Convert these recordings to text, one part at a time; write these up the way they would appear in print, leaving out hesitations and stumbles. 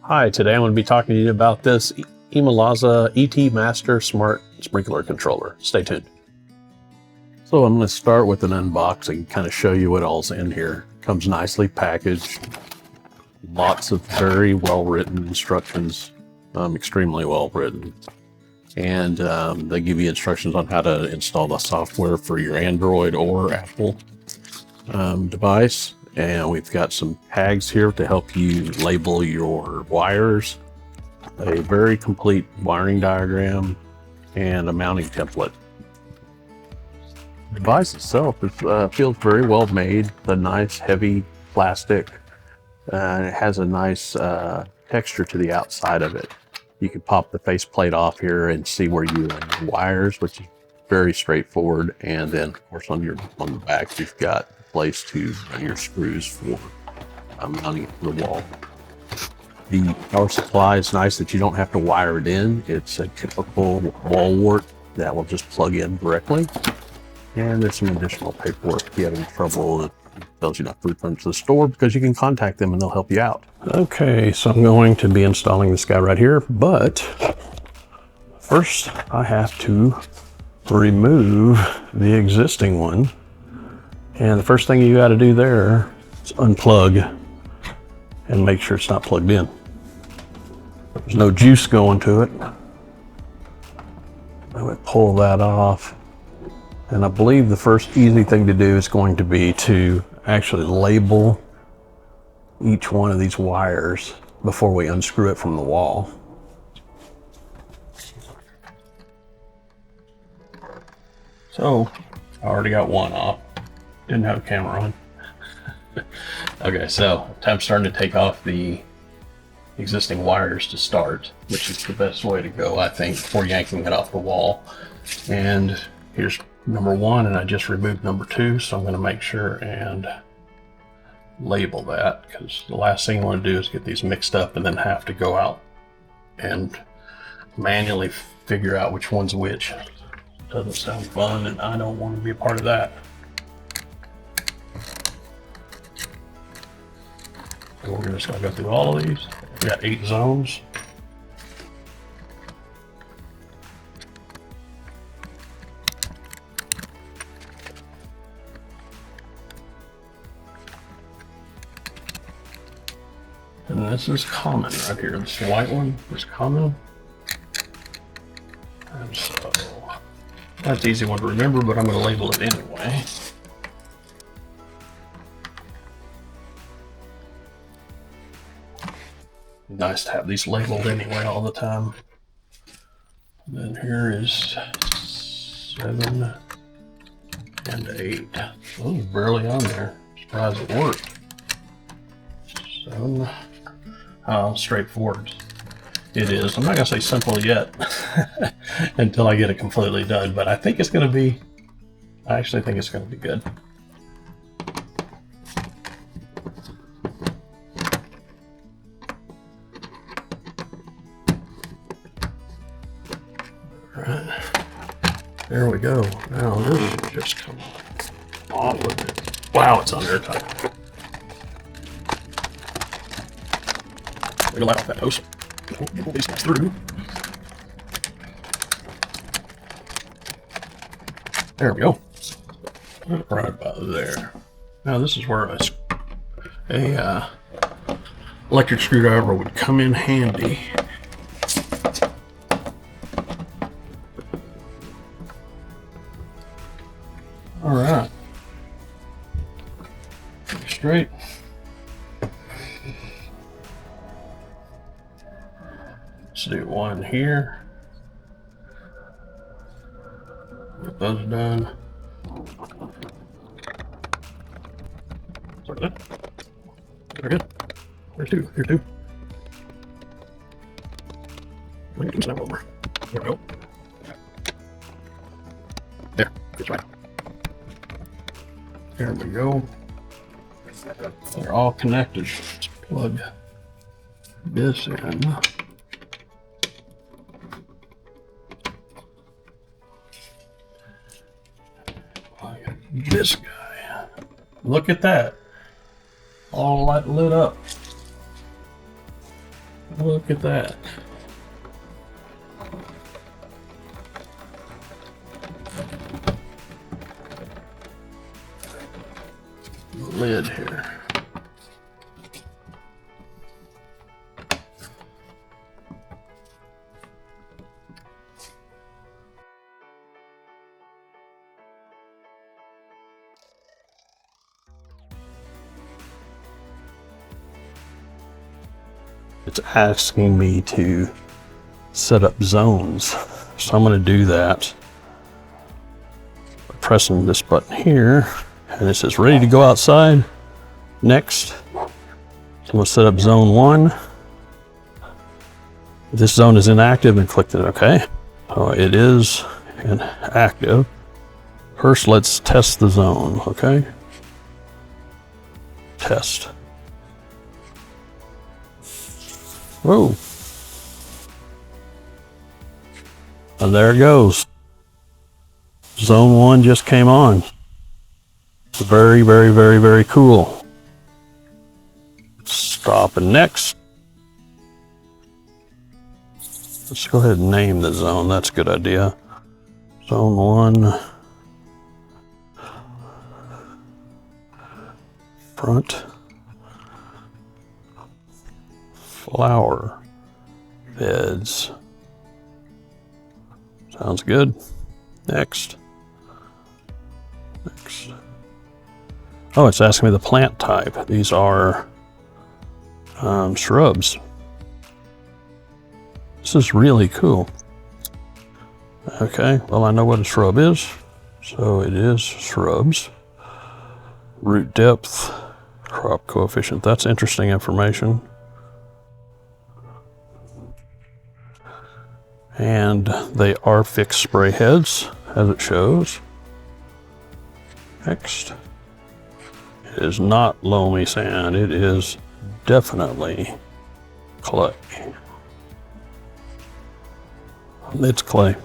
Hi, today I'm going to be talking to you about this ImoLaza ET Master Smart Sprinkler Controller. Stay tuned. So I'm going to start with an unboxing, kind of show you what all's in here. Comes nicely packaged, lots of very well written instructions, extremely well written. And they give you instructions on how to install the software for your Android or Apple device. And we've got some tags here to help you label your wires, a very complete wiring diagram, and a mounting template. The device itself feels very well made. The nice heavy plastic, and it has a nice texture to the outside of it. You can pop the faceplate off here and see where you run your wires, which is very straightforward. And then, of course, on the back, you've got a place to run your screws for mounting it to the wall. The power supply is nice that you don't have to wire it in. It's a typical wall wart that will just plug in directly. And there's some additional paperwork if you have any trouble. It tells you not to return to the store because you can contact them and they'll help you out. Okay, so I'm going to be installing this guy right here, but first I have to remove the existing one. And the first thing you got to do there is unplug and make sure it's not plugged in. There's no juice going to it. I would pull that off. And I believe the first easy thing to do is going to be to actually label each one of these wires before we unscrew it from the wall. So, I already got one off. Didn't have a camera on. Okay, so I'm starting to take off the existing wires to start, which is the best way to go, I think, before yanking it off the wall. And here's number one, and I just removed number two, so I'm going to make sure and label that, because the last thing I want to do is get these mixed up and then have to go out and manually figure out which one's which. Doesn't sound fun, and I don't want to be a part of that. So we're just going to go through all of these. We got 8 zones. And this is common right here. This white one is common. And so that's an easy one to remember, but I'm going to label it anyway. Nice to have these labeled anyway all the time. And then here is 7 and 8. Oh, barely on there. Surprised it worked. 7. Straightforward. It is. I'm not going to say simple yet until I get it completely done, but I think it's going to be, I actually think it's going to be good. All right. There we go. Now this should just come off of it. Wow, it's on there tight. Wiggle out that hose. Pull these guys through. There we go. Right about there. Now this is where a electric screwdriver would come in handy. All right. Straight. Let's do one here. Get those done. Sorry, that. Very good. There's 2. Here's 2. Let me do some over. There we go. There. Good right. There we go. They're all connected. Let's plug this in. This guy. Look at that. All lit up. Look at that. Lid here. It's asking me to set up zones. So I'm going to do that by pressing this button here, and it says ready to go outside. Next, so I'm going to set up zone 1. If this zone is inactive, and click it. Okay. So it is inactive. First, let's test the zone. Okay. Test. Whoa. And there it goes. Zone 1 just came on. Very, very, very, very cool. Stop and next. Let's go ahead and name the zone. That's a good idea. Zone 1. Front. Flower beds. Sounds good. Next. Next. Oh, it's asking me the plant type. These are shrubs. This is really cool. Okay, well, I know what a shrub is. So it is shrubs. Root depth, crop coefficient. That's interesting information. And they are fixed spray heads, as it shows. Next. It is not loamy sand. It is definitely clay. It's clay.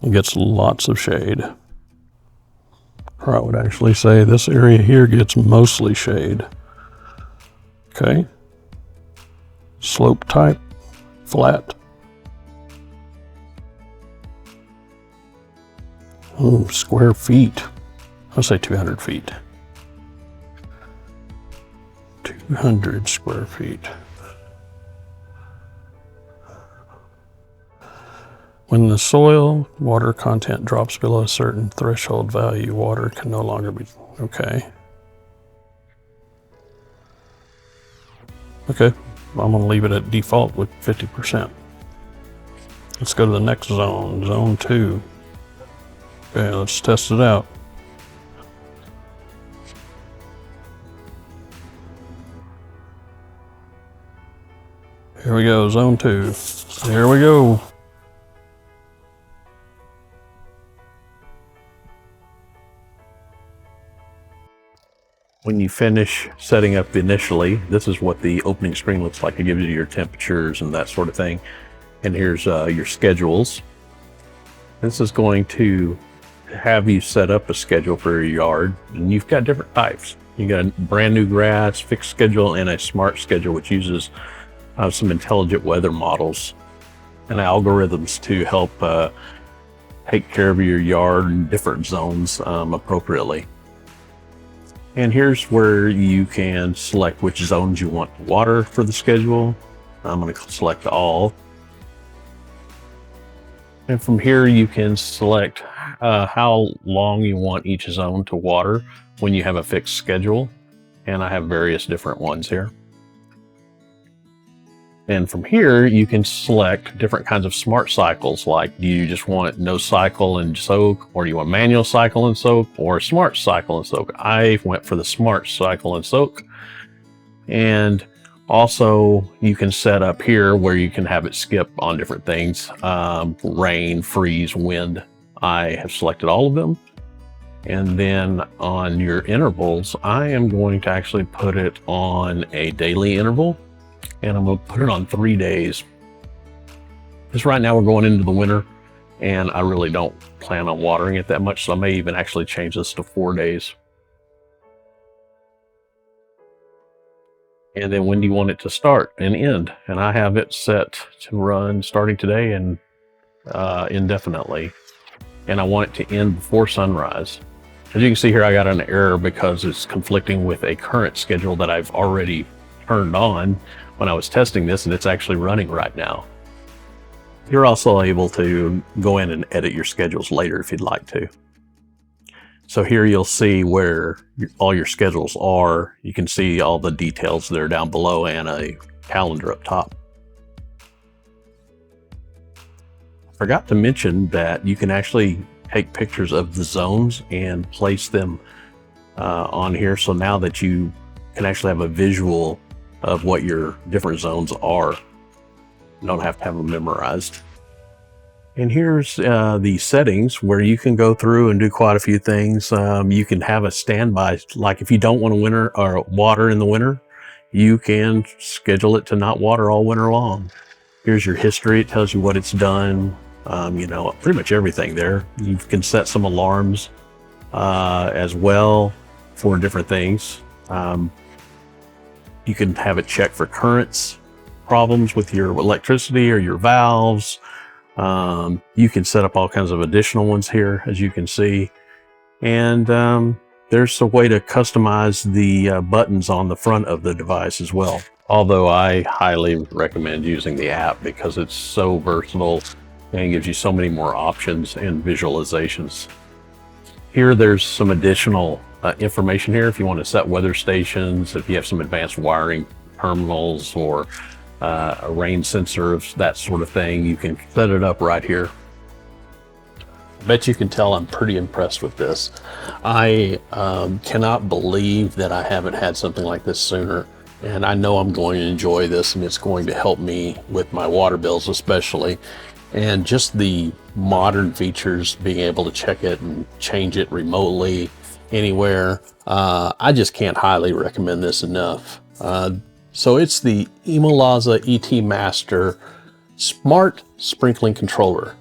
It gets lots of shade. Or I would actually say this area here gets mostly shade. Okay. Slope type, flat. Oh, square feet. I'll say 200 feet. 200 square feet. When the soil water content drops below a certain threshold value, water can no longer be, okay. Okay. I'm going to leave it at default with 50%. Let's go to the next zone, zone 2. Okay, let's test it out. Here we go, zone 2. Here we go. When you finish setting up initially, this is what the opening screen looks like. It gives you your temperatures and that sort of thing. And here's your schedules. This is going to have you set up a schedule for your yard. And you've got different types. You got a brand new grass, fixed schedule, and a smart schedule, which uses some intelligent weather models and algorithms to help take care of your yard in different zones appropriately. And here's where you can select which zones you want to water for the schedule. I'm going to select all. And from here you can select how long you want each zone to water when you have a fixed schedule. And I have various different ones here. And from here, you can select different kinds of smart cycles, like do you just want no cycle and soak, or do you want manual cycle and soak, or smart cycle and soak? I went for the smart cycle and soak. And also you can set up here where you can have it skip on different things, rain, freeze, wind. I have selected all of them. And then on your intervals, I am going to actually put it on a daily interval. And I'm going to put it on 3 days. Because right now we're going into the winter and I really don't plan on watering it that much. So I may even actually change this to 4 days. and then when do you want it to start and end. And I have it set to run starting today and indefinitely. And I want it to end before sunrise. As you can see here, I got an error because it's conflicting with a current schedule that I've already turned on when I was testing this, and it's actually running right now. You're also able to go in and edit your schedules later if you'd like to. So here you'll see where all your schedules are. You can see all the details that are down below and a calendar up top. I forgot to mention that you can actually take pictures of the zones and place them on here. So now that you can actually have a visual of what your different zones are, you don't have to have them memorized. And here's the settings where you can go through and do quite a few things. You can have a standby, like if you don't want to water in the winter, you can schedule it to not water all winter long. Here's your history. It tells you what it's done. You know, pretty much everything there. You can set some alarms as well for different things. You can have it check for currents problems with your electricity or your valves. You can set up all kinds of additional ones here, as you can see. And there's a way to customize the buttons on the front of the device as well. Although I highly recommend using the app because it's so versatile and gives you so many more options and visualizations. Here, there's some additional information here if you want to set weather stations, if you have some advanced wiring terminals or a rain sensor, that sort of thing. You can set it up right here. I bet you can tell I'm pretty impressed with this. I cannot believe that I haven't had something like this sooner. And I know I'm going to enjoy this, and it's going to help me with my water bills especially. And just the modern features, being able to check it and change it remotely anywhere. I just can't highly recommend this enough. So it's the ImoLaza ET Master Smart Sprinkling Controller.